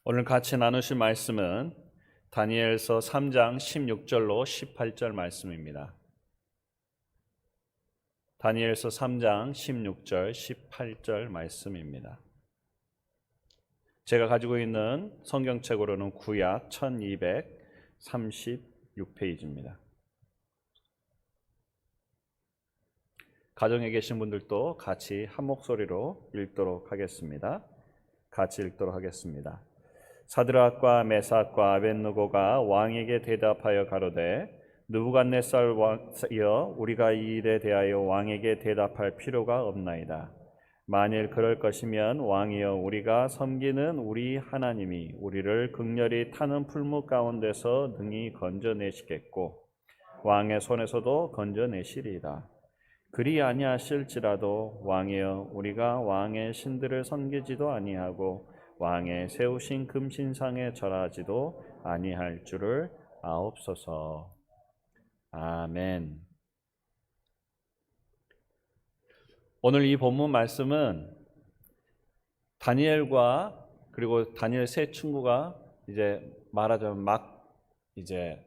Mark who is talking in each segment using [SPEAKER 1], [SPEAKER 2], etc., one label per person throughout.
[SPEAKER 1] 오늘 같이 나누실 말씀은 다니엘서 3장 16절로 18절 말씀입니다. 다니엘서 3장 16절, 18절 말씀입니다. 제가 가지고 있는 성경책으로는 구약 1236페이지입니다. 가정에 계신 분들도 같이 한 목소리로 읽도록 하겠습니다. 같이 읽도록 하겠습니다. 사드락과 메삭과 아벳느고가 왕에게 대답하여 가로되 느부갓네살 왕이여 우리가 이 일에 대하여 왕에게 대답할 필요가 없나이다. 만일 그럴 것이면 왕이여 우리가 섬기는 우리 하나님이 우리를 극렬히 타는 풀무 가운데서 능히 건져내시겠고 왕의 손에서도 건져내시리이다. 그리 아니하실지라도 왕이여 우리가 왕의 신들을 섬기지도 아니하고 왕의 세우신 금신상에 절하지도 아니할 줄을 아옵소서. 아멘. 오늘 이 본문 말씀은 다니엘과 그리고 다니엘 세 친구가 이제 말하자면 막 이제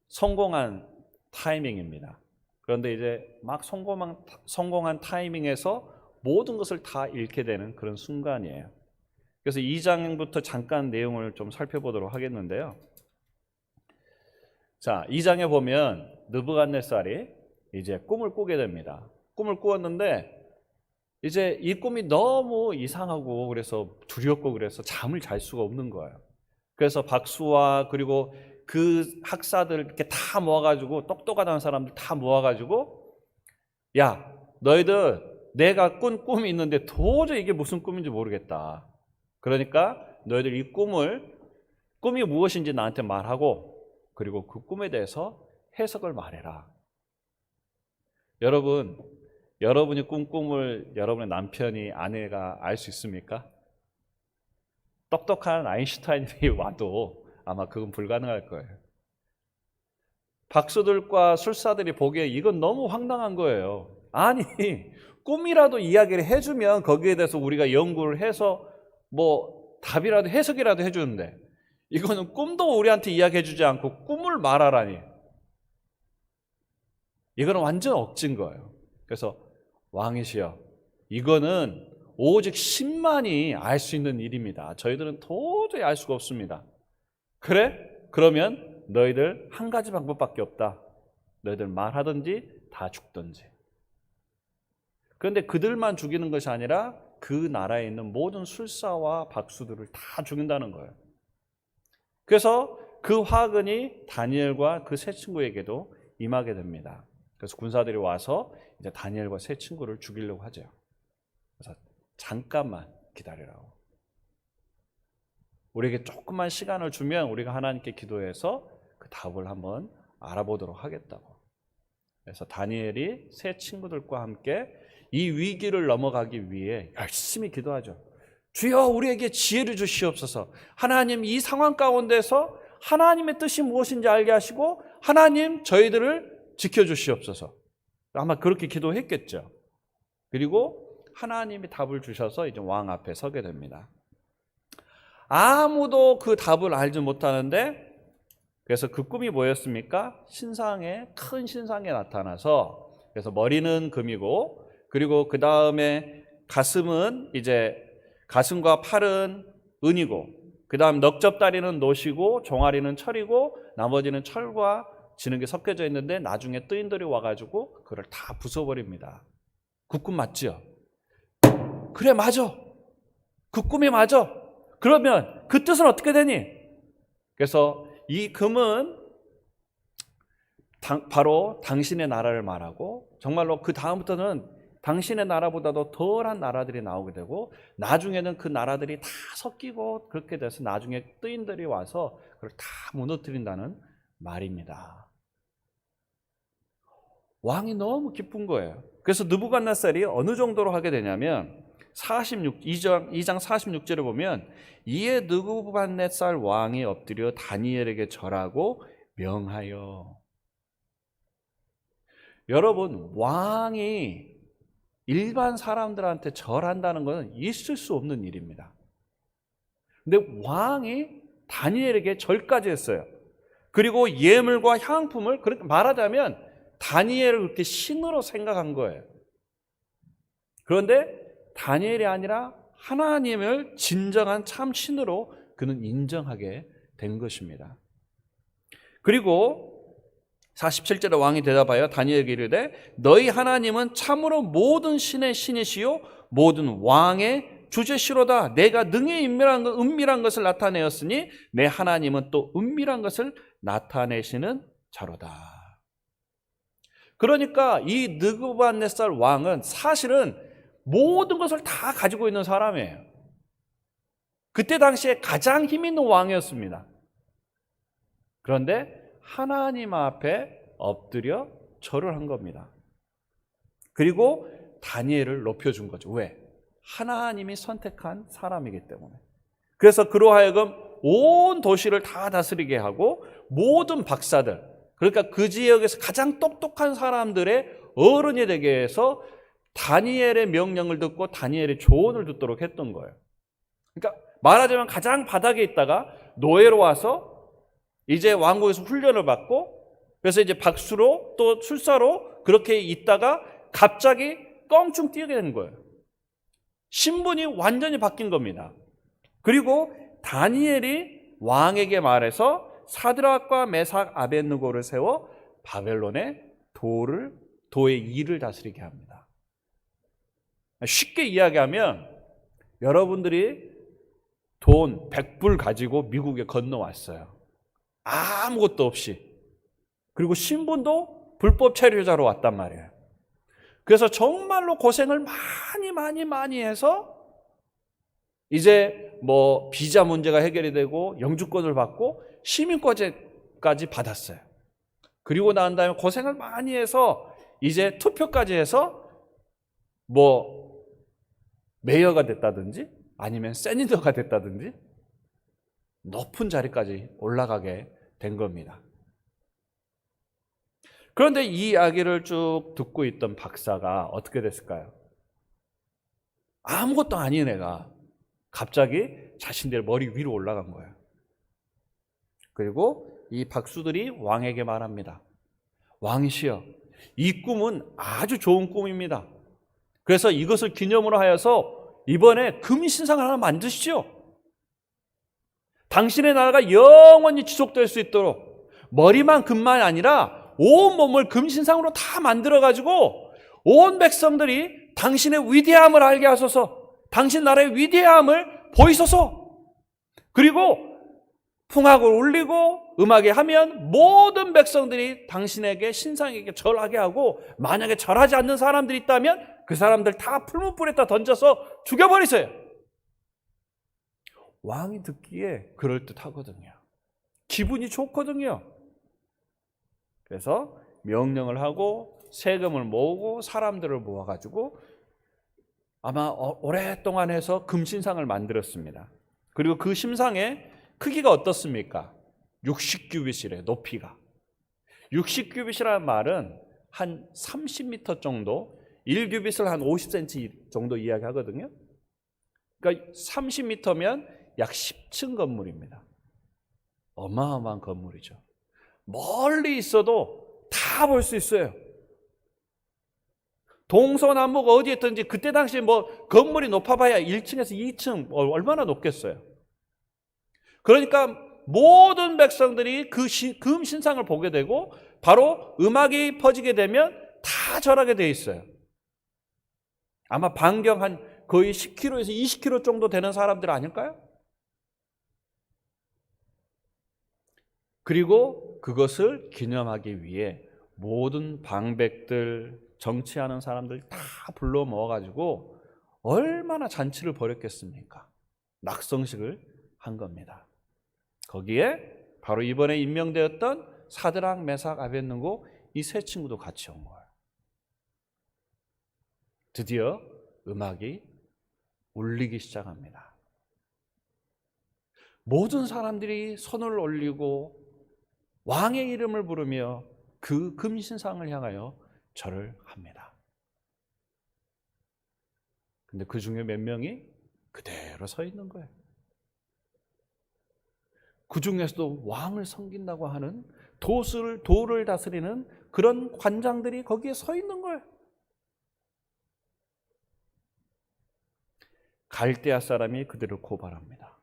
[SPEAKER 1] 성공한 타이밍입니다. 그런데 이제 막 성공한 타이밍에서 모든 것을 다 잃게 되는 그런 순간이에요. 그래서 2장부터 잠깐 내용을 좀 살펴보도록 하겠는데요. 자, 2장에 보면 느부갓네살이 이제 꿈을 꾸게 됩니다. 꿈을 꾸었는데 이제 이 꿈이 너무 이상하고 그래서 두렵고 그래서 잠을 잘 수가 없는 거예요. 그래서 박수와 그리고 그 학사들 이렇게 다 모아가지고 똑똑하다는 사람들 다 모아가지고 야, 너희들 내가 꾼 꿈이 있는데 도저히 이게 무슨 꿈인지 모르겠다. 그러니까 너희들 이 꿈이 무엇인지 나한테 말하고 그리고 그 꿈에 대해서 해석을 말해라. 여러분이 꾼 꿈을 여러분의 남편이 아내가 알 수 있습니까? 똑똑한 아인슈타인이 와도 아마 그건 불가능할 거예요. 박수들과 술사들이 보기에 이건 너무 황당한 거예요. 아니 꿈이라도 이야기를 해주면 거기에 대해서 우리가 연구를 해서 뭐 답이라도 해석이라도 해주는데 이거는 꿈도 우리한테 이야기해주지 않고 꿈을 말하라니 이거는 완전 억진 거예요. 그래서 왕이시여 이거는 오직 신만이 알 수 있는 일입니다. 저희들은 도저히 알 수가 없습니다. 그래? 그러면 너희들 한 가지 방법밖에 없다. 너희들 말하든지 다 죽든지. 그런데 그들만 죽이는 것이 아니라 그 나라에 있는 모든 술사와 박수들을 다 죽인다는 거예요. 그래서 그 화근이 다니엘과 그 세 친구에게도 임하게 됩니다. 그래서 군사들이 와서 이제 다니엘과 세 친구를 죽이려고 하죠. 그래서 잠깐만 기다리라고. 우리에게 조금만 시간을 주면 우리가 하나님께 기도해서 그 답을 한번 알아보도록 하겠다고. 그래서 다니엘이 세 친구들과 함께 이 위기를 넘어가기 위해 열심히 기도하죠. 주여 우리에게 지혜를 주시옵소서. 하나님 이 상황 가운데서 하나님의 뜻이 무엇인지 알게 하시고 하나님 저희들을 지켜주시옵소서. 아마 그렇게 기도했겠죠. 그리고 하나님이 답을 주셔서 이제 왕 앞에 서게 됩니다. 아무도 그 답을 알지 못하는데 그래서 그 꿈이 뭐였습니까? 큰 신상에 나타나서 그래서 머리는 금이고 그리고 그 다음에 가슴과 팔은 은이고 그 다음 넉접다리는 노시고 종아리는 철이고 나머지는 철과 지능이 섞여져 있는데 나중에 뜨인들이 와가지고 그걸 다 부숴버립니다. 그 꿈 맞죠? 그래 맞아. 그 꿈이 맞아. 그러면 그 뜻은 어떻게 되니? 그래서 이 금은 바로 당신의 나라를 말하고 정말로 그 다음부터는 당신의 나라보다도 덜한 나라들이 나오게 되고 나중에는 그 나라들이 다 섞이고 그렇게 돼서 나중에 뜨인들이 와서 그걸 다 무너뜨린다는 말입니다. 왕이 너무 기쁜 거예요. 그래서 느부갓네살이 어느 정도로 하게 되냐면 2장 46절에 보면 이에 느부갓네살 왕이 엎드려 다니엘에게 절하고 명하여. 여러분 왕이 일반 사람들한테 절한다는 것은 있을 수 없는 일입니다. 근데 왕이 다니엘에게 절까지 했어요. 그리고 예물과 향품을, 그렇게 말하자면 다니엘을 그렇게 신으로 생각한 거예요. 그런데 다니엘이 아니라 하나님을 진정한 참 신으로 그는 인정하게 된 것입니다. 그리고 47절에 왕이 대답하여 다니엘에게 이르되 너희 하나님은 참으로 모든 신의 신이시요 모든 왕의 주제시로다. 내가 능히 은밀한 것을 나타내었으니 내 하나님은 또 은밀한 것을 나타내시는 자로다. 그러니까 이 느부갓네살 왕은 사실은 모든 것을 다 가지고 있는 사람이에요. 그때 당시에 가장 힘 있는 왕이었습니다. 그런데 하나님 앞에 엎드려 절을 한 겁니다. 그리고 다니엘을 높여준 거죠. 왜? 하나님이 선택한 사람이기 때문에. 그래서 그로 하여금 온 도시를 다 다스리게 하고 모든 박사들, 그러니까 그 지역에서 가장 똑똑한 사람들의 어른이 되게 해서 다니엘의 명령을 듣고 다니엘의 조언을 듣도록 했던 거예요. 그러니까 말하자면 가장 바닥에 있다가 노예로 와서 이제 왕국에서 훈련을 받고 그래서 이제 박수로 또 술사로 그렇게 있다가 갑자기 껑충 뛰게 된 거예요. 신분이 완전히 바뀐 겁니다. 그리고 다니엘이 왕에게 말해서 사드락과 메삭 아벳느고를 세워 바벨론의 도의 일을 다스리게 합니다. 쉽게 이야기하면 여러분들이 돈 100불 가지고 미국에 건너왔어요. 아무것도 없이. 그리고 신분도 불법 체류자로 왔단 말이에요. 그래서 정말로 고생을 많이 해서 이제 뭐 비자 문제가 해결이 되고 영주권을 받고 시민권까지 받았어요. 그리고 난 다음에 고생을 많이 해서 이제 투표까지 해서 뭐 메이어가 됐다든지 아니면 세니터가 됐다든지 높은 자리까지 올라가게 된 겁니다. 그런데 이 이야기를 쭉 듣고 있던 박사가 어떻게 됐을까요? 아무것도 아닌 애가 갑자기 자신들 머리 위로 올라간 거예요. 그리고 이 박수들이 왕에게 말합니다. 왕이시여, 이 꿈은 아주 좋은 꿈입니다. 그래서 이것을 기념으로 하여서 이번에 금신상을 하나 만드시죠. 당신의 나라가 영원히 지속될 수 있도록 머리만 금만이 아니라 온 몸을 금신상으로 다 만들어가지고 온 백성들이 당신의 위대함을 알게 하소서. 당신 나라의 위대함을 보이소서. 그리고 풍악을 울리고 음악에 하면 모든 백성들이 당신에게 신상에게 절하게 하고 만약에 절하지 않는 사람들이 있다면 그 사람들 다 풀무불에다 던져서 죽여버리세요. 왕이 듣기에 그럴듯하거든요. 기분이 좋거든요. 그래서 명령을 하고 세금을 모으고 사람들을 모아가지고 아마 오랫동안 해서 금신상을 만들었습니다. 그리고 그 심상의 크기가 어떻습니까? 60규빗이래요. 높이가. 60규빗이라는 말은 한 30m 정도, 1규빗을 한 50cm 정도 이야기하거든요. 그러니까 30m면 약 10층 건물입니다. 어마어마한 건물이죠. 멀리 있어도 다 볼 수 있어요. 동서남북 어디에 있든지 그때 당시에 뭐 건물이 높아봐야 1층에서 2층 얼마나 높겠어요. 그러니까 모든 백성들이 그 금신상을 보게 되고 바로 음악이 퍼지게 되면 다 절하게 돼 있어요. 아마 반경 한 거의 10km에서 20km 정도 되는 사람들 아닐까요? 그리고 그것을 기념하기 위해 모든 방백들, 정치하는 사람들 다 불러 모아가지고 얼마나 잔치를 벌였겠습니까? 낙성식을 한 겁니다. 거기에 바로 이번에 임명되었던 사드락, 메삭, 아벳느고 이 세 친구도 같이 온 거예요. 드디어 음악이 울리기 시작합니다. 모든 사람들이 손을 올리고 왕의 이름을 부르며 그 금신상을 향하여 절을 합니다. 근데 그 중에 몇 명이 그대로 서 있는 거예요. 그 중에서도 왕을 섬긴다고 하는 도를 다스리는 그런 관장들이 거기에 서 있는 거예요. 갈대아 사람이 그들을 고발합니다.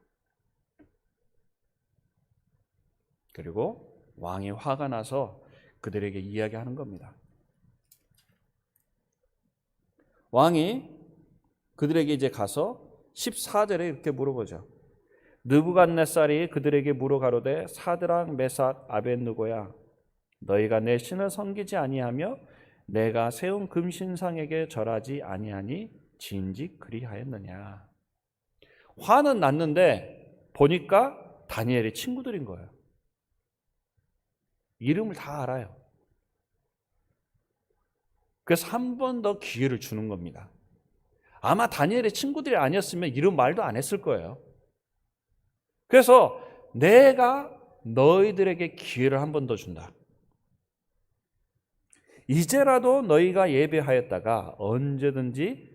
[SPEAKER 1] 그리고 왕이 화가 나서 그들에게 이야기하는 겁니다. 왕이 그들에게 이제 가서 14절에 이렇게 물어보죠. 느부갓네살이 그들에게 물어 가로되 사드락 메삭 아벳느고야 너희가 내 신을 섬기지 아니하며 내가 세운 금신상에게 절하지 아니하니 진즉 그리하였느냐. 화는 났는데 보니까 다니엘의 친구들인 거예요. 이름을 다 알아요. 그래서 한 번 더 기회를 주는 겁니다. 아마 다니엘의 친구들이 아니었으면 이런 말도 안 했을 거예요. 그래서 내가 너희들에게 기회를 한 번 더 준다. 이제라도 너희가 예배하였다가 언제든지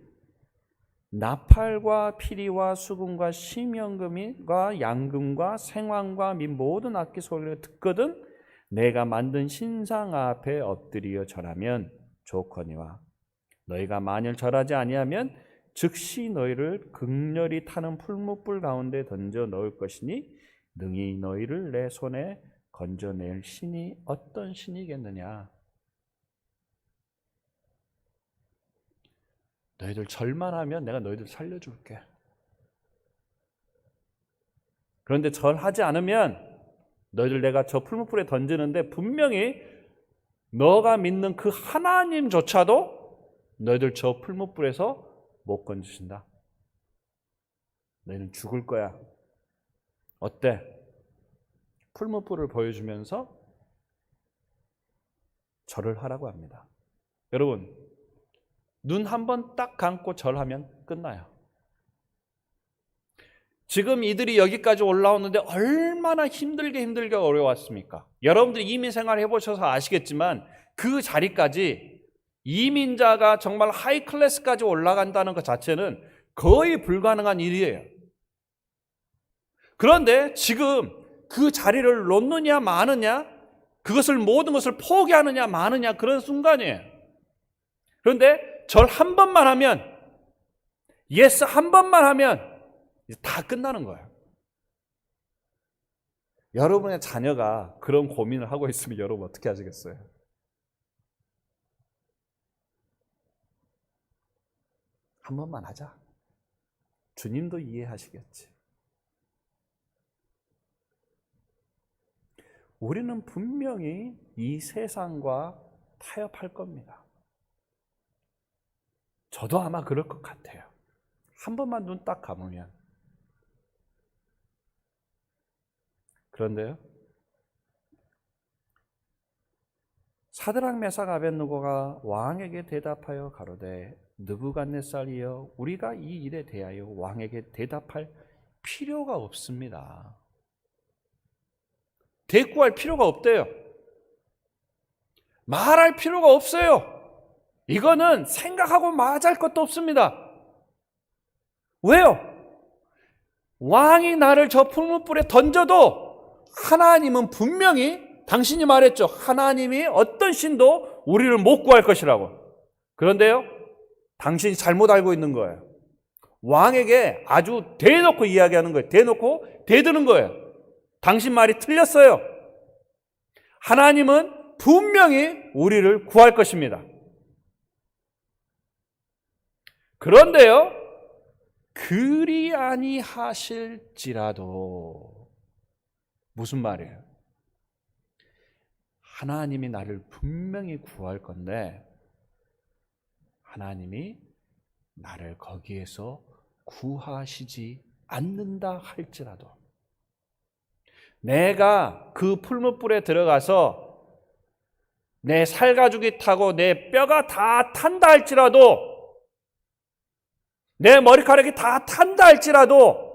[SPEAKER 1] 나팔과 피리와 수금과 심연금과 양금과 생황과 및 모든 악기 소리를 듣거든 내가 만든 신상 앞에 엎드려 절하면 좋거니와 너희가 만일 절하지 아니하면 즉시 너희를 극렬히 타는 풀무불 가운데 던져 넣을 것이니 능히 너희를 내 손에 건져낼 신이 어떤 신이겠느냐. 너희들 절만 하면 내가 너희들 살려줄게. 그런데 절하지 않으면 너희들 내가 저 풀무불에 던지는데 분명히 너가 믿는 그 하나님조차도 너희들 저 풀무불에서 못 건지신다. 너희는 죽을 거야. 어때? 풀무불을 보여주면서 절을 하라고 합니다. 여러분, 눈 한 번 딱 감고 절하면 끝나요. 지금 이들이 여기까지 올라오는데 얼마나 힘들게 어려웠습니까? 여러분들이 이민 생활 해보셔서 아시겠지만 그 자리까지 이민자가 정말 하이 클래스까지 올라간다는 것 자체는 거의 불가능한 일이에요. 그런데 지금 그 자리를 놓느냐 마느냐, 그것을 모든 것을 포기하느냐 마느냐 그런 순간이에요. 그런데 절 한 번만 하면, 예스 한 번만 하면 다 끝나는 거예요. 여러분의 자녀가 그런 고민을 하고 있으면 여러분 어떻게 하시겠어요? 한 번만 하자. 주님도 이해하시겠지. 우리는 분명히 이 세상과 타협할 겁니다. 저도 아마 그럴 것 같아요. 한 번만 눈 딱 감으면. 그런데요, 사드락 메삭 아벳느고가 왕에게 대답하여 가로되 느부갓네살이여 우리가 이 일에 대하여 왕에게 대답할 필요가 없습니다. 대꾸할 필요가 없대요. 말할 필요가 없어요. 이거는 생각하고 마주할 것도 없습니다. 왜요? 왕이 나를 저 풀무불에 던져도 하나님은 분명히, 당신이 말했죠. 하나님이 어떤 신도 우리를 못 구할 것이라고. 그런데요, 당신이 잘못 알고 있는 거예요. 왕에게 아주 대놓고 이야기하는 거예요. 대놓고 대드는 거예요. 당신 말이 틀렸어요. 하나님은 분명히 우리를 구할 것입니다. 그런데요, 그리 아니하실지라도, 무슨 말이에요? 하나님이 나를 분명히 구할 건데 하나님이 나를 거기에서 구하시지 않는다 할지라도, 내가 그 풀무불에 들어가서 내 살가죽이 타고 내 뼈가 다 탄다 할지라도, 내 머리카락이 다 탄다 할지라도,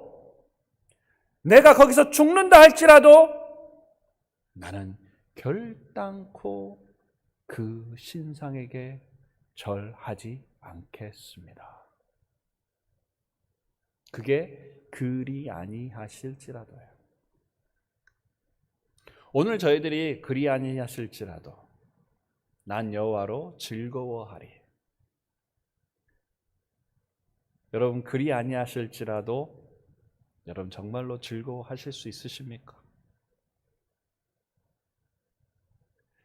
[SPEAKER 1] 내가 거기서 죽는다 할지라도 나는 결단코 그 신상에게 절하지 않겠습니다. 그게 그리 아니하실지라도요. 오늘 저희들이 그리 아니하실지라도 난 여호와로 즐거워하리. 여러분 그리 아니하실지라도 여러분 정말로 즐거워하실 수 있으십니까?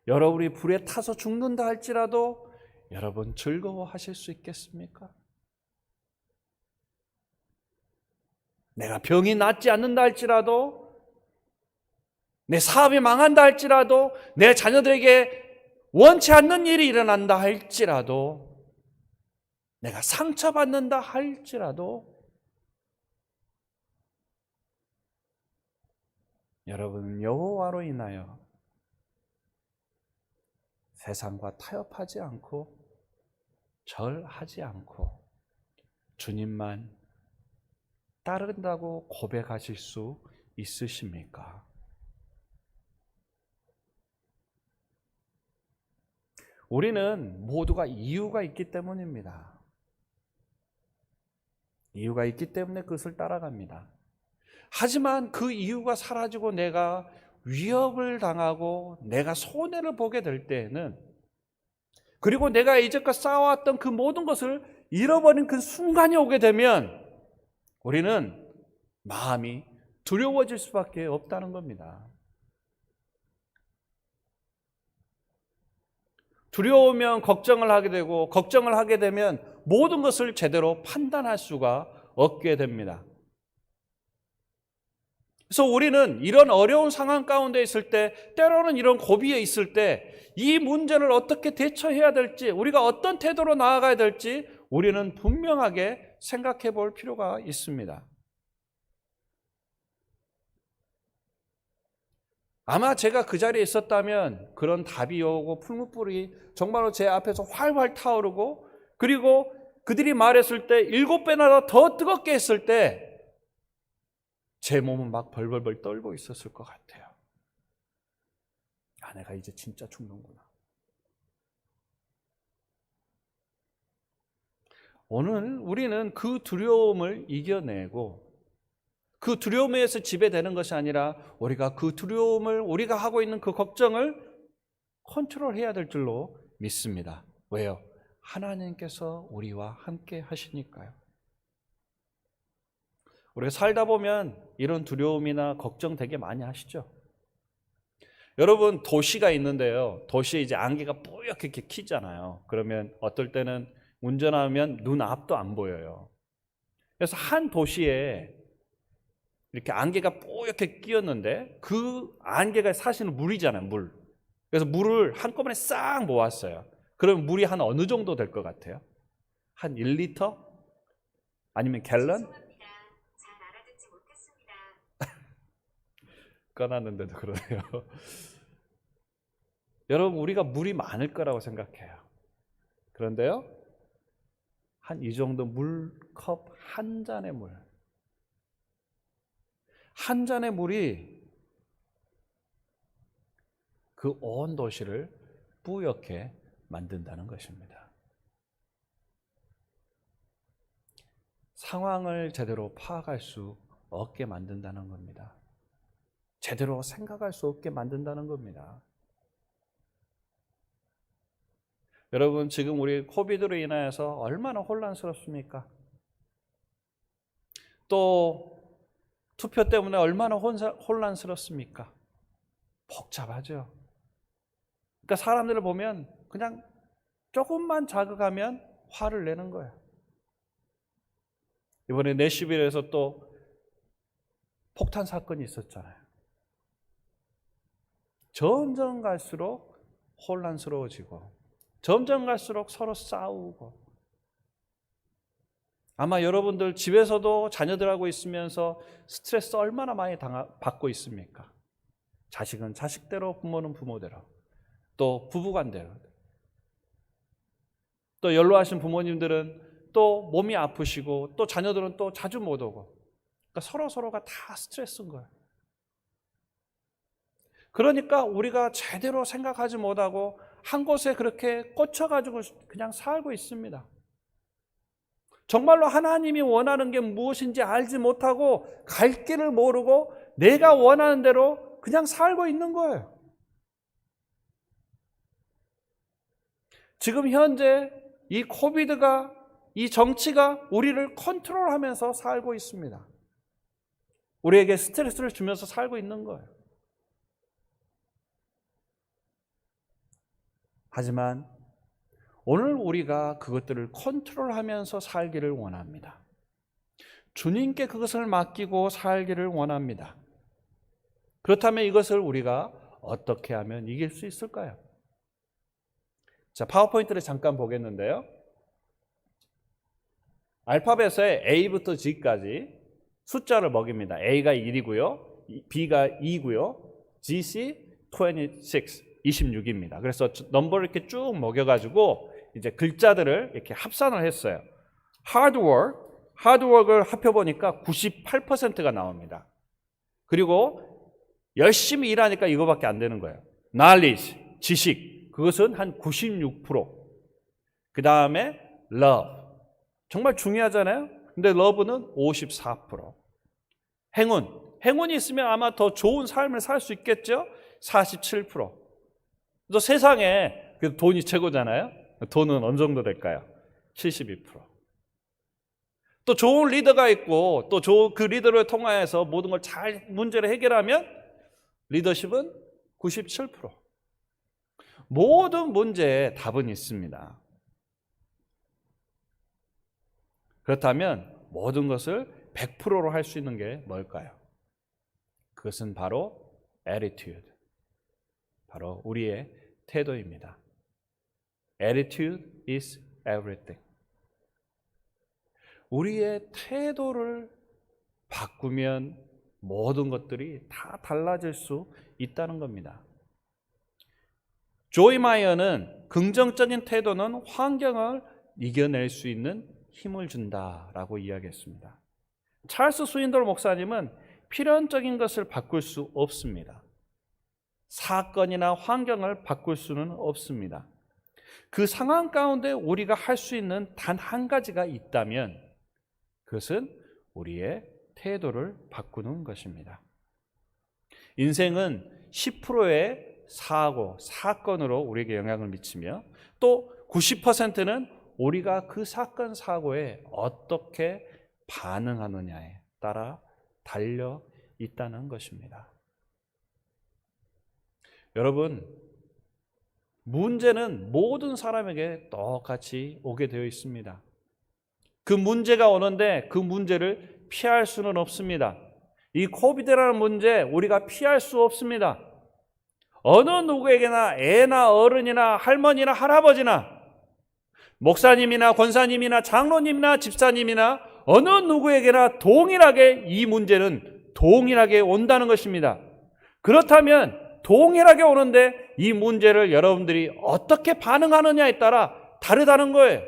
[SPEAKER 1] 여러분이 불에 타서 죽는다 할지라도 여러분 즐거워하실 수 있겠습니까? 내가 병이 낫지 않는다 할지라도, 내 사업이 망한다 할지라도, 내 자녀들에게 원치 않는 일이 일어난다 할지라도, 내가 상처받는다 할지라도 여러분 여호와로 인하여 세상과 타협하지 않고 절하지 않고 주님만 따른다고 고백하실 수 있으십니까? 우리는 모두가 이유가 있기 때문입니다. 이유가 있기 때문에 그것을 따라갑니다. 하지만 그 이유가 사라지고 내가 위협을 당하고 내가 손해를 보게 될 때에는, 그리고 내가 이제껏 쌓아왔던 그 모든 것을 잃어버린 그 순간이 오게 되면 우리는 마음이 두려워질 수밖에 없다는 겁니다. 두려우면 걱정을 하게 되고, 걱정을 하게 되면 모든 것을 제대로 판단할 수가 없게 됩니다. 그래서 우리는 이런 어려운 상황 가운데 있을 때, 때로는 이런 고비에 있을 때 이 문제를 어떻게 대처해야 될지, 우리가 어떤 태도로 나아가야 될지 우리는 분명하게 생각해 볼 필요가 있습니다. 아마 제가 그 자리에 있었다면 그런 답이 오고 풀무불이 정말로 제 앞에서 활활 타오르고, 그리고 그들이 말했을 때 7배나 더 뜨겁게 했을 때 제 몸은 막 벌벌벌 떨고 있었을 것 같아요. 아, 내가 이제 진짜 죽는구나. 오늘 우리는 그 두려움을 이겨내고, 그 두려움에서 지배되는 것이 아니라 우리가 그 두려움을, 우리가 하고 있는 그 걱정을 컨트롤해야 될 줄로 믿습니다. 왜요? 하나님께서 우리와 함께 하시니까요. 우리가 살다 보면 이런 두려움이나 걱정 되게 많이 하시죠? 여러분, 도시가 있는데요, 도시에 이제 안개가 뿌옇게 이렇게 키잖아요. 그러면 어떨 때는 운전하면 눈 앞도 안 보여요. 그래서 한 도시에 이렇게 안개가 뿌옇게 끼었는데 그 안개가 사실은 물이잖아요, 물. 그래서 물을 한꺼번에 싹 모았어요. 그럼 물이 한 어느 정도 될 것 같아요? 한 1리터? 아니면 갤런?
[SPEAKER 2] 잘 알아듣지 못했습니다.
[SPEAKER 1] 꺼놨는데도 그러네요. 여러분, 우리가 물이 많을 거라고 생각해요. 그런데요, 한 이 정도 물컵 한 잔의 물, 한 잔의 물이 그 온 도시를 뿌옇게 만든다는 것입니다. 상황을 제대로 파악할 수 없게 만든다는 겁니다. 제대로 생각할 수 없게 만든다는 겁니다. 여러분, 지금 우리 코비드로 인하여서 얼마나 혼란스럽습니까? 또 투표 때문에 얼마나 혼란스럽습니까? 복잡하죠. 그러니까 사람들을 보면 그냥 조금만 자극하면 화를 내는 거예요. 이번에 내시빌에서 또 폭탄 사건이 있었잖아요. 점점 갈수록 혼란스러워지고, 점점 갈수록 서로 싸우고. 아마 여러분들 집에서도 자녀들하고 있으면서 스트레스 얼마나 많이 받고 있습니까? 자식은 자식대로, 부모는 부모대로, 또 부부간대로, 또 연로하신 부모님들은 또 몸이 아프시고, 또 자녀들은 또 자주 못 오고. 그러니까 서로가 다 스트레스인 거예요. 그러니까 우리가 제대로 생각하지 못하고 한 곳에 그렇게 꽂혀가지고 그냥 살고 있습니다. 정말로 하나님이 원하는 게 무엇인지 알지 못하고 갈 길을 모르고 내가 원하는 대로 그냥 살고 있는 거예요. 지금 현재 이 코비드가, 이 정치가 우리를 컨트롤하면서 살고 있습니다. 우리에게 스트레스를 주면서 살고 있는 거예요. 하지만 오늘 우리가 그것들을 컨트롤하면서 살기를 원합니다. 주님께 그것을 맡기고 살기를 원합니다. 그렇다면 이것을 우리가 어떻게 하면 이길 수 있을까요? 자, 파워포인트를 잠깐 보겠는데요. 알파벳의 A부터 G까지 숫자를 먹입니다. A가 1이고요. B가 2고요. GC 26입니다. 그래서 넘버를 이렇게 쭉 먹여가지고 이제 글자들을 이렇게 합산을 했어요. 하드워크를 합해보니까 98%가 나옵니다. 그리고 열심히 일하니까 이거밖에 안 되는 거예요. knowledge, 지식, 그것은 한 96%. 그 다음에 love, 정말 중요하잖아요. 근데 love는 54%. 행운이 있으면 아마 더 좋은 삶을 살 수 있겠죠? 47%. 또 세상에 돈이 최고잖아요. 돈은 어느 정도 될까요? 72%. 또 좋은 리더가 있고 또 그 리더를 통하여서 모든 걸 잘 문제를 해결하면 리더십은 97%. 모든 문제에 답은 있습니다. 그렇다면 모든 것을 100%로 할 수 있는 게 뭘까요? 그것은 바로 attitude, 바로 우리의 태도입니다. Attitude is everything. 우리의 태도를 바꾸면 모든 것들이 다 달라질 수 있다는 겁니다. 조이 마이어는 긍정적인 태도는 환경을 이겨낼 수 있는 힘을 준다라고 이야기했습니다. 찰스 스윈돌 목사님은 필연적인 것을 바꿀 수 없습니다. 사건이나 환경을 바꿀 수는 없습니다. 그 상황 가운데 우리가 할 수 있는 단 한 가지가 있다면 그것은 우리의 태도를 바꾸는 것입니다. 인생은 10%의 사건으로 우리에게 영향을 미치며 또 90%는 우리가 그 사건, 사고에 어떻게 반응하느냐에 따라 달려 있다는 것입니다. 여러분, 문제는 모든 사람에게 똑같이 오게 되어 있습니다. 그 문제가 오는데 그 문제를 피할 수는 없습니다. 이 코비드라는 문제 우리가 피할 수 없습니다. 어느 누구에게나 애나 어른이나 할머니나 할아버지나 목사님이나 권사님이나 장로님이나 집사님이나 어느 누구에게나 동일하게 이 문제는 동일하게 온다는 것입니다. 그렇다면 동일하게 오는데 이 문제를 여러분들이 어떻게 반응하느냐에 따라 다르다는 거예요.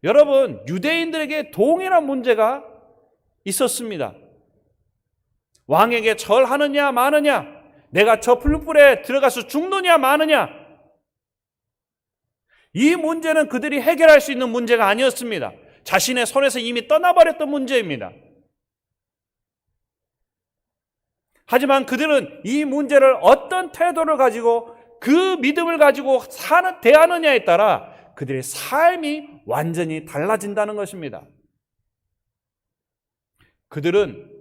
[SPEAKER 1] 여러분, 유대인들에게 동일한 문제가 있었습니다. 왕에게 절하느냐 마느냐, 내가 저 풀불에 들어가서 죽느냐 마느냐, 이 문제는 그들이 해결할 수 있는 문제가 아니었습니다. 자신의 손에서 이미 떠나버렸던 문제입니다. 하지만 그들은 이 문제를 어떤 태도를 가지고 그 믿음을 가지고 대하느냐에 따라 그들의 삶이 완전히 달라진다는 것입니다. 그들은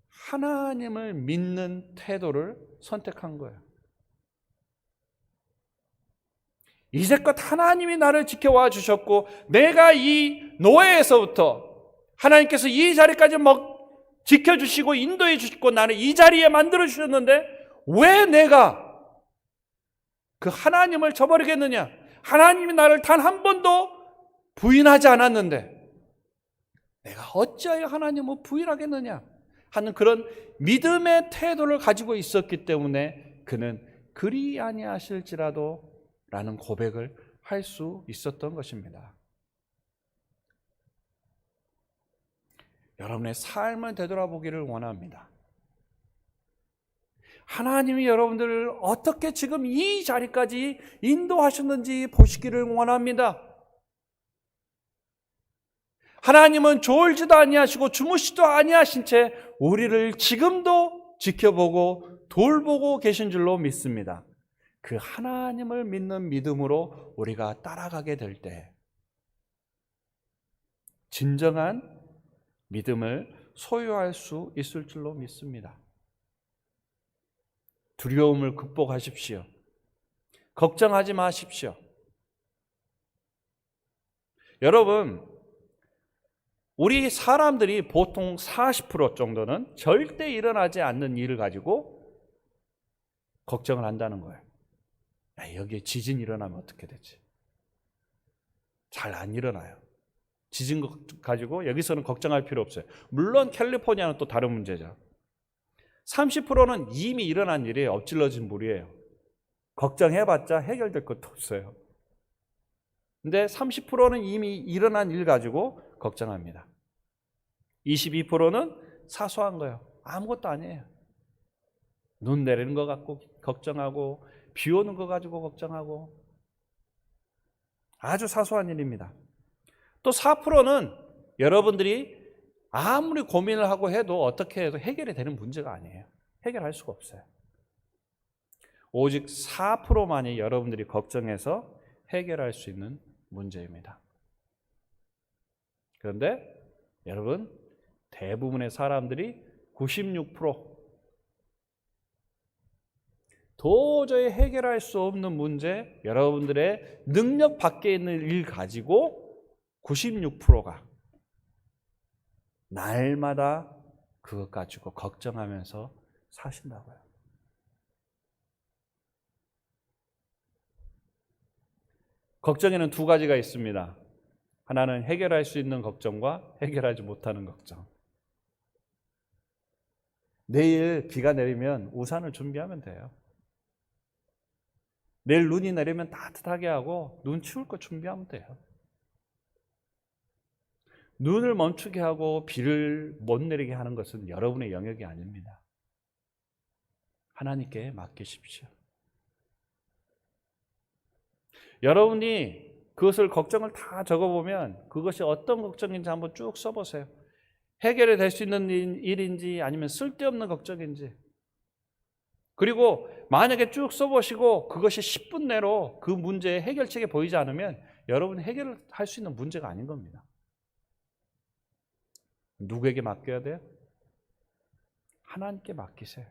[SPEAKER 1] 하나님을 믿는 태도를 선택한 거예요. 이제껏 하나님이 나를 지켜와 주셨고 내가 이 노예에서부터 하나님께서 이 자리까지 지켜주시고 인도해 주시고 나를 이 자리에 만들어 주셨는데 왜 내가 그 하나님을 저버리겠느냐? 하나님이 나를 단 한 번도 부인하지 않았는데 내가 어찌하여 하나님을 부인하겠느냐 하는 그런 믿음의 태도를 가지고 있었기 때문에 그는 그리 아니하실지라도 라는 고백을 할 수 있었던 것입니다. 여러분의 삶을 되돌아보기를 원합니다. 하나님이 여러분들을 어떻게 지금 이 자리까지 인도하셨는지 보시기를 원합니다. 하나님은 졸지도 아니하시고 주무시도 아니하신 채 우리를 지금도 지켜보고 돌보고 계신 줄로 믿습니다. 그 하나님을 믿는 믿음으로 우리가 따라가게 될 때 진정한 믿음을 소유할 수 있을 줄로 믿습니다. 두려움을 극복하십시오. 걱정하지 마십시오. 여러분, 우리 사람들이 보통 40% 정도는 절대 일어나지 않는 일을 가지고 걱정을 한다는 거예요. 여기에 지진이 일어나면 어떻게 되지? 잘 안 일어나요. 지진 가지고 여기서는 걱정할 필요 없어요. 물론 캘리포니아는 또 다른 문제죠. 30%는 이미 일어난 일이 엎질러진 물이에요. 걱정해봤자 해결될 것도 없어요. 근데 30%는 이미 일어난 일 가지고 걱정합니다. 22%는 사소한 거예요. 아무것도 아니에요. 눈 내리는 거 갖고 걱정하고 비 오는 거 가지고 걱정하고 아주 사소한 일입니다. 또 4%는 여러분들이 아무리 고민을 하고 해도 어떻게 해도 해결이 되는 문제가 아니에요. 해결할 수가 없어요. 오직 4%만이 여러분들이 걱정해서 해결할 수 있는 문제입니다. 그런데 여러분, 대부분의 사람들이 96% 도저히 해결할 수 없는 문제, 여러분들의 능력 밖에 있는 일 가지고 96%가 날마다 그것 가지고 걱정하면서 사신다고요. 걱정에는 두 가지가 있습니다. 하나는 해결할 수 있는 걱정과 해결하지 못하는 걱정. 내일 비가 내리면 우산을 준비하면 돼요. 내일 눈이 내리면 따뜻하게 하고 눈 치울 거 준비하면 돼요. 눈을 멈추게 하고 비를 못 내리게 하는 것은 여러분의 영역이 아닙니다. 하나님께 맡기십시오. 여러분이 그것을 걱정을 다 적어보면 그것이 어떤 걱정인지 한번 쭉 써보세요. 해결이 될 수 있는 일인지 아니면 쓸데없는 걱정인지. 그리고 만약에 쭉 써보시고 그것이 10분 내로 그 문제의 해결책이 보이지 않으면 여러분이 해결할 수 있는 문제가 아닌 겁니다. 누구에게 맡겨야 돼요? 하나님께 맡기세요.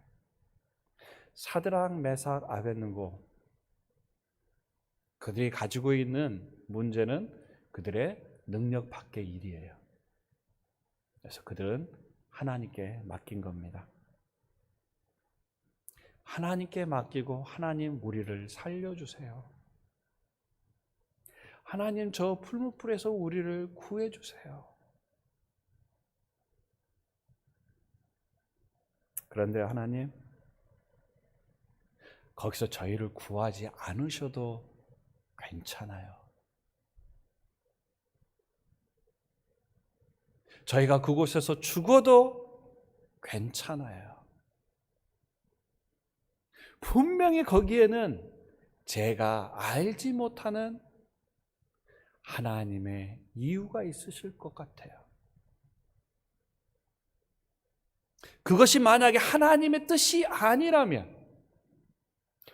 [SPEAKER 1] 사드락, 메삭, 아벳느고 그들이 가지고 있는 문제는 그들의 능력 밖의 일이에요. 그래서 그들은 하나님께 맡긴 겁니다. 하나님께 맡기고 하나님 우리를 살려주세요. 하나님 저 풀무불에서 우리를 구해주세요. 그런데 하나님 거기서 저희를 구하지 않으셔도 괜찮아요. 저희가 그곳에서 죽어도 괜찮아요. 분명히 거기에는 제가 알지 못하는 하나님의 이유가 있으실 것 같아요. 그것이 만약에 하나님의 뜻이 아니라면,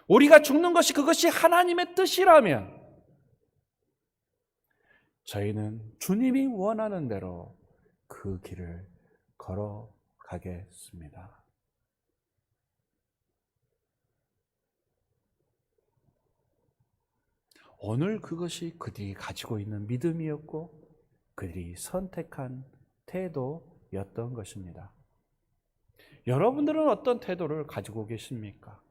[SPEAKER 1] 우리가 죽는 것이 그것이 하나님의 뜻이라면 저희는 주님이 원하는 대로 그 길을 걸어가겠습니다. 오늘 그것이 그들이 가지고 있는 믿음이었고 그들이 선택한 태도였던 것입니다. 여러분들은 어떤 태도를 가지고 계십니까?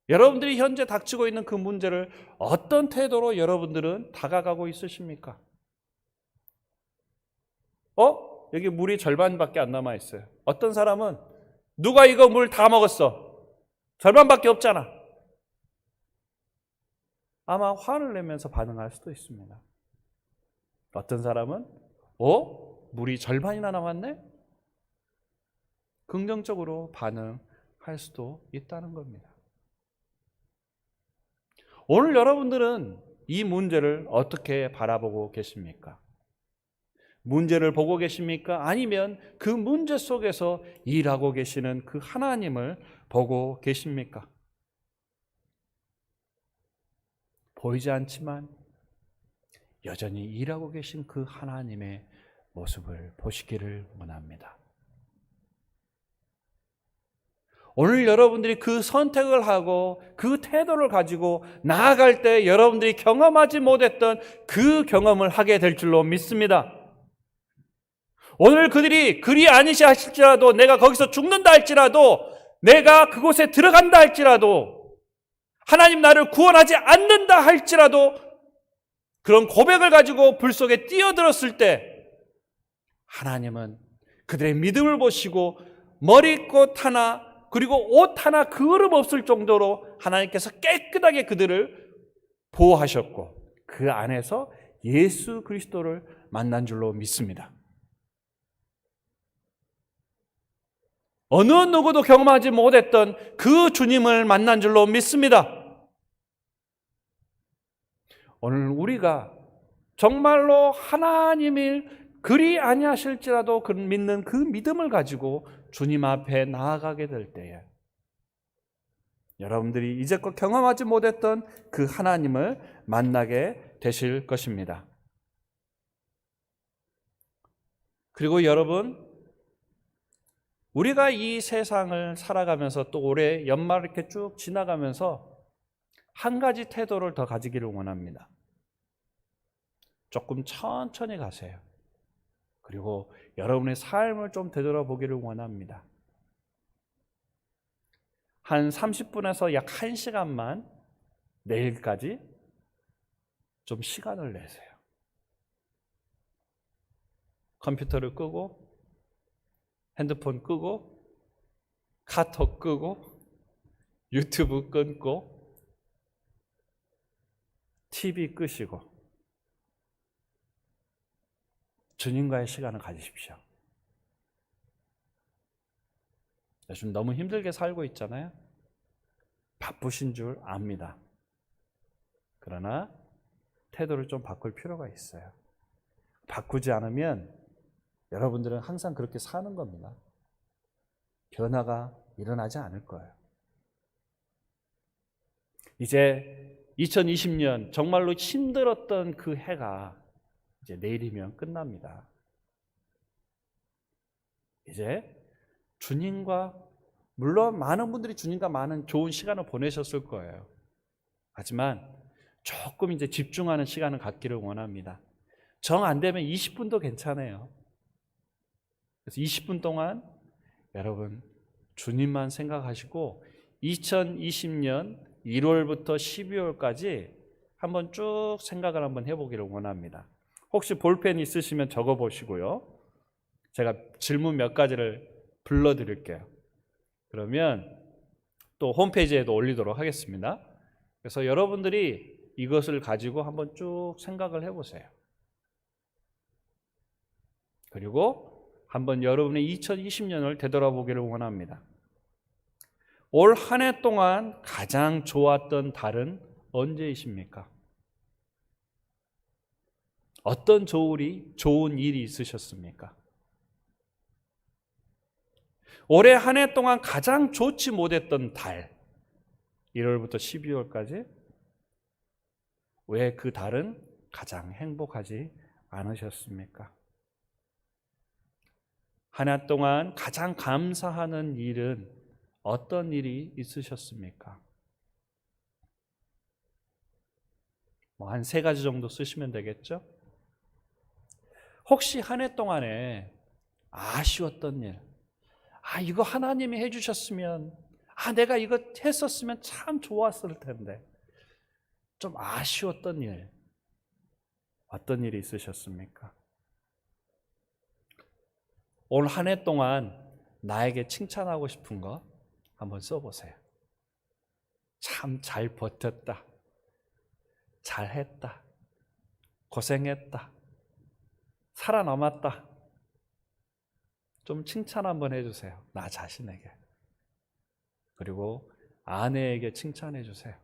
[SPEAKER 1] 여러분들이 현재 닥치고 있는 그 문제를 어떤 태도로 여러분들은 다가가고 있으십니까? 여기 물이 절반밖에 안 남아 있어요. 어떤 사람은 누가 이거 물 다 먹었어. 절반밖에 없잖아. 아마 화를 내면서 반응할 수도 있습니다. 어떤 사람은 물이 절반이나 남았네? 긍정적으로 반응할 수도 있다는 겁니다. 오늘 여러분들은 이 문제를 어떻게 바라보고 계십니까? 문제를 보고 계십니까? 아니면 그 문제 속에서 일하고 계시는 그 하나님을 보고 계십니까? 보이지 않지만 여전히 일하고 계신 그 하나님의 모습을 보시기를 원합니다. 오늘 여러분들이 그 선택을 하고 그 태도를 가지고 나아갈 때 여러분들이 경험하지 못했던 그 경험을 하게 될 줄로 믿습니다. 오늘 그들이 그리 아니시 하실지라도, 내가 거기서 죽는다 할지라도, 내가 그곳에 들어간다 할지라도, 하나님 나를 구원하지 않는다 할지라도, 그런 고백을 가지고 불 속에 뛰어들었을 때 하나님은 그들의 믿음을 보시고 머리꽃 하나 그리고 옷 하나 그을음 없을 정도로 하나님께서 깨끗하게 그들을 보호하셨고 그 안에서 예수 그리스도를 만난 줄로 믿습니다. 어느 누구도 경험하지 못했던 그 주님을 만난 줄로 믿습니다. 오늘 우리가 정말로 하나님이 그리 아니하실지라도 믿는 그 믿음을 가지고 주님 앞에 나아가게 될 때에 여러분들이 이제껏 경험하지 못했던 그 하나님을 만나게 되실 것입니다. 그리고 여러분, 우리가 이 세상을 살아가면서 또 올해 연말 이렇게 쭉 지나가면서 한 가지 태도를 더 가지기를 원합니다. 조금 천천히 가세요. 그리고 여러분의 삶을 좀 되돌아보기를 원합니다. 한 30분에서 약 1시간만 내일까지 좀 시간을 내세요. 컴퓨터를 끄고 핸드폰 끄고 카톡 끄고 유튜브 끊고 TV 끄시고 주님과의 시간을 가지십시오. 요즘 너무 힘들게 살고 있잖아요. 바쁘신 줄 압니다. 그러나 태도를 좀 바꿀 필요가 있어요. 바꾸지 않으면 여러분들은 항상 그렇게 사는 겁니다. 변화가 일어나지 않을 거예요. 이제 2020년 정말로 힘들었던 그 해가 이제 내일이면 끝납니다. 이제 주님과, 물론 많은 분들이 주님과 많은 좋은 시간을 보내셨을 거예요. 하지만 조금 이제 집중하는 시간을 갖기를 원합니다. 정 안 되면 20분도 괜찮아요. 그래서 20분 동안 여러분 주님만 생각하시고 2020년 1월부터 12월까지 한번 쭉 생각을 한번 해보기를 원합니다. 혹시 볼펜 있으시면 적어보시고요. 제가 질문 몇 가지를 불러드릴게요. 그러면 또 홈페이지에도 올리도록 하겠습니다. 그래서 여러분들이 이것을 가지고 한번 쭉 생각을 해보세요. 그리고 한번 여러분의 2020년을 되돌아보기를 원합니다. 올 한 해 동안 가장 좋았던 달은 언제이십니까? 어떤 좋은 일이 있으셨습니까? 올해 한 해 동안 가장 좋지 못했던 달, 1월부터 12월까지 왜 그 달은 가장 행복하지 않으셨습니까? 한 해 동안 가장 감사하는 일은 어떤 일이 있으셨습니까? 한 3가지 정도 쓰시면 되겠죠? 혹시 한 해 동안에 아쉬웠던 일, 이거 하나님이 해주셨으면, 내가 이거 했었으면 참 좋았을 텐데, 좀 아쉬웠던 일, 어떤 일이 있으셨습니까? 올 한 해 동안 나에게 칭찬하고 싶은 거 한번 써보세요. 참 잘 버텼다, 잘했다, 고생했다, 살아남았다. 좀 칭찬 한번 해주세요. 나 자신에게. 그리고 아내에게 칭찬해 주세요.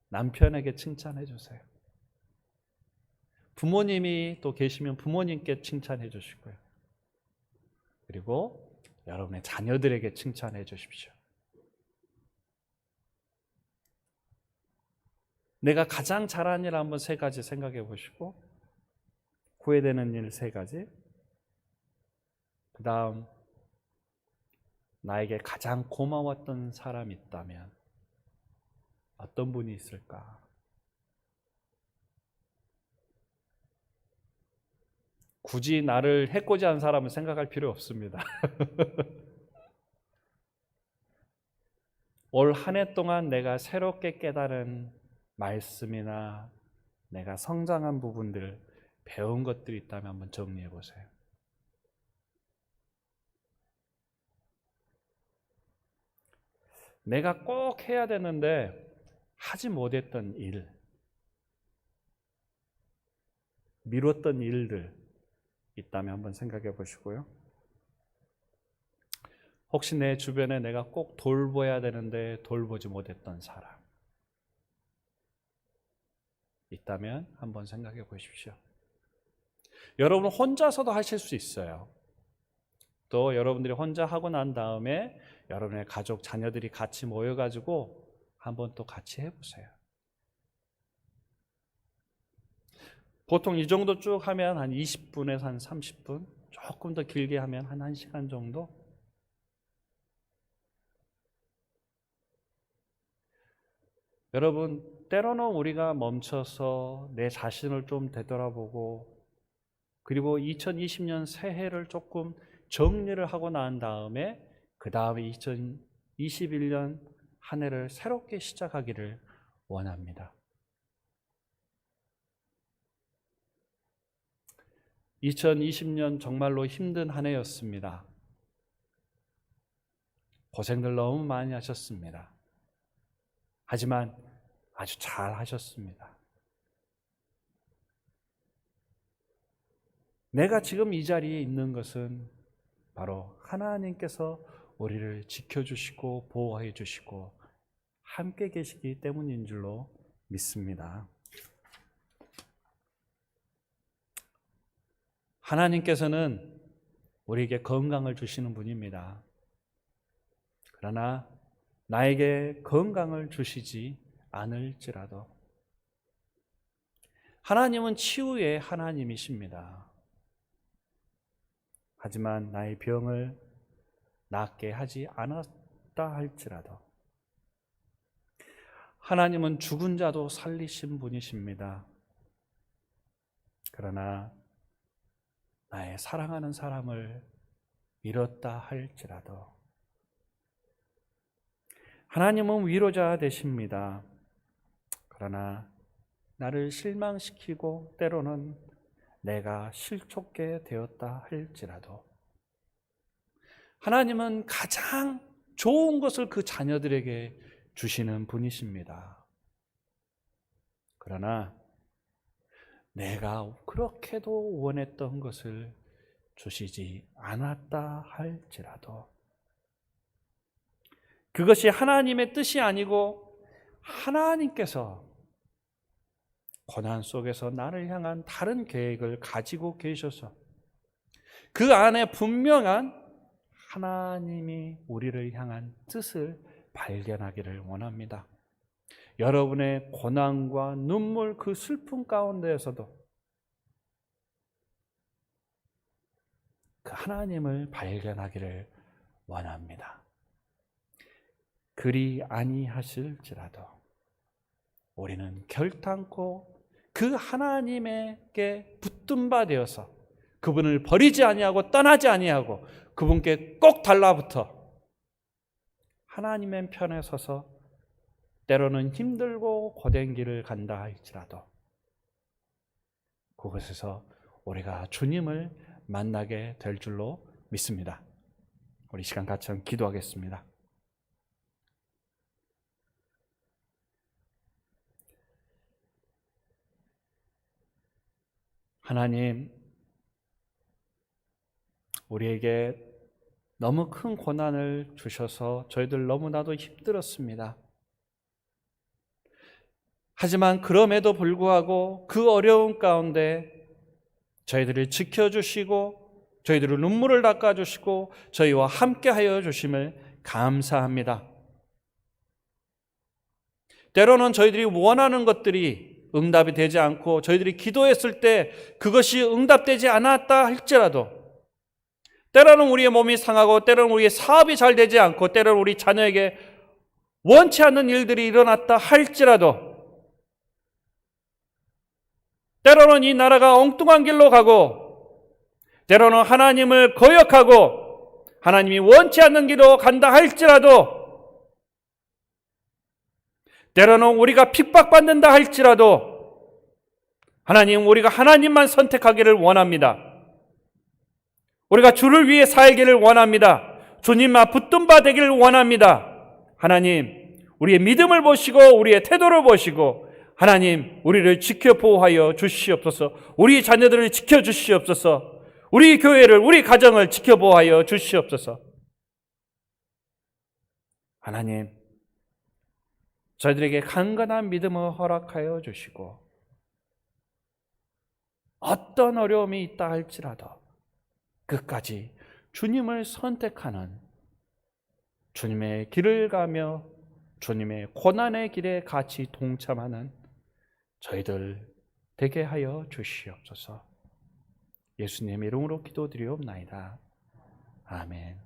[SPEAKER 1] 남편에게 칭찬해 주세요. 부모님이 또 계시면 부모님께 칭찬해 주시고요. 그리고 여러분의 자녀들에게 칭찬해 주십시오. 내가 가장 잘하는 일 한번 세 가지 생각해 보시고, 후회되는 일 세 가지, 그 다음 나에게 가장 고마웠던 사람이 있다면 어떤 분이 있을까? 굳이 나를 해코지 한 사람은 생각할 필요 없습니다. 올 한 해 동안 내가 새롭게 깨달은 말씀이나 내가 성장한 부분들, 배운 것들이 있다면 한번 정리해 보세요. 내가 꼭 해야 되는데 하지 못했던 일, 미뤘던 일들 있다면 한번 생각해 보시고요. 혹시 내 주변에 내가 꼭 돌봐야 되는데 돌보지 못했던 사람 있다면 한번 생각해 보십시오. 여러분 혼자서도 하실 수 있어요. 또 여러분들이 혼자 하고 난 다음에 여러분의 가족, 자녀들이 같이 모여가지고 한번 또 같이 해보세요. 보통 이 정도 쭉 하면 한 20분에서 한 30분, 조금 더 길게 하면 한 1시간 정도. 여러분, 때로는 우리가 멈춰서 내 자신을 좀 되돌아보고, 그리고 2020년 새해를 조금 정리를 하고 난 다음에 그 다음에 2021년 한 해를 새롭게 시작하기를 원합니다. 2020년 정말로 힘든 한 해였습니다. 고생들 너무 많이 하셨습니다. 하지만 아주 잘 하셨습니다. 내가 지금 이 자리에 있는 것은 바로 하나님께서 우리를 지켜주시고 보호해 주시고 함께 계시기 때문인 줄로 믿습니다. 하나님께서는 우리에게 건강을 주시는 분입니다. 그러나 나에게 건강을 주시지 않을지라도 하나님은 치유의 하나님이십니다. 하지만 나의 병을 낫게 하지 않았다 할지라도 하나님은 죽은 자도 살리신 분이십니다. 그러나 나의 사랑하는 사람을 잃었다 할지라도 하나님은 위로자 되십니다. 그러나 나를 실망시키고 때로는 내가 실족게 되었다 할지라도 하나님은 가장 좋은 것을 그 자녀들에게 주시는 분이십니다. 그러나 내가 그렇게도 원했던 것을 주시지 않았다 할지라도 그것이 하나님의 뜻이 아니고 하나님께서 고난 속에서 나를 향한 다른 계획을 가지고 계셔서 그 안에 분명한 하나님이 우리를 향한 뜻을 발견하기를 원합니다. 여러분의 고난과 눈물, 그 슬픔 가운데에서도 그 하나님을 발견하기를 원합니다. 그리 아니하실지라도 우리는 결단코 그 하나님에게 붙든 바 되어서 그분을 버리지 아니하고 떠나지 아니하고 그분께 꼭 달라붙어 하나님의 편에 서서 때로는 힘들고 고된 길을 간다 할지라도 그곳에서 우리가 주님을 만나게 될 줄로 믿습니다. 우리 시간 같이 기도하겠습니다. 하나님, 우리에게 너무 큰 고난을 주셔서 저희들 너무나도 힘들었습니다. 하지만 그럼에도 불구하고 그 어려운 가운데 저희들을 지켜주시고 저희들의 눈물을 닦아주시고 저희와 함께하여 주심을 감사합니다. 때로는 저희들이 원하는 것들이 응답이 되지 않고 저희들이 기도했을 때 그것이 응답되지 않았다 할지라도, 때로는 우리의 몸이 상하고 때로는 우리의 사업이 잘 되지 않고 때로는 우리 자녀에게 원치 않는 일들이 일어났다 할지라도, 때로는 이 나라가 엉뚱한 길로 가고 때로는 하나님을 거역하고 하나님이 원치 않는 길로 간다 할지라도, 때로는 우리가 핍박받는다 할지라도 하나님, 우리가 하나님만 선택하기를 원합니다. 우리가 주를 위해 살기를 원합니다. 주님만 붙든 바 되기를 원합니다. 하나님, 우리의 믿음을 보시고 우리의 태도를 보시고 하나님, 우리를 지켜 보호하여 주시옵소서. 우리 자녀들을 지켜 주시옵소서. 우리 교회를, 우리 가정을 지켜 보호하여 주시옵소서. 하나님, 저희들에게 강건한 믿음을 허락하여 주시고 어떤 어려움이 있다 할지라도 끝까지 주님을 선택하는, 주님의 길을 가며 주님의 고난의 길에 같이 동참하는 저희들 되게 하여 주시옵소서. 예수님의 이름으로 기도드리옵나이다. 아멘.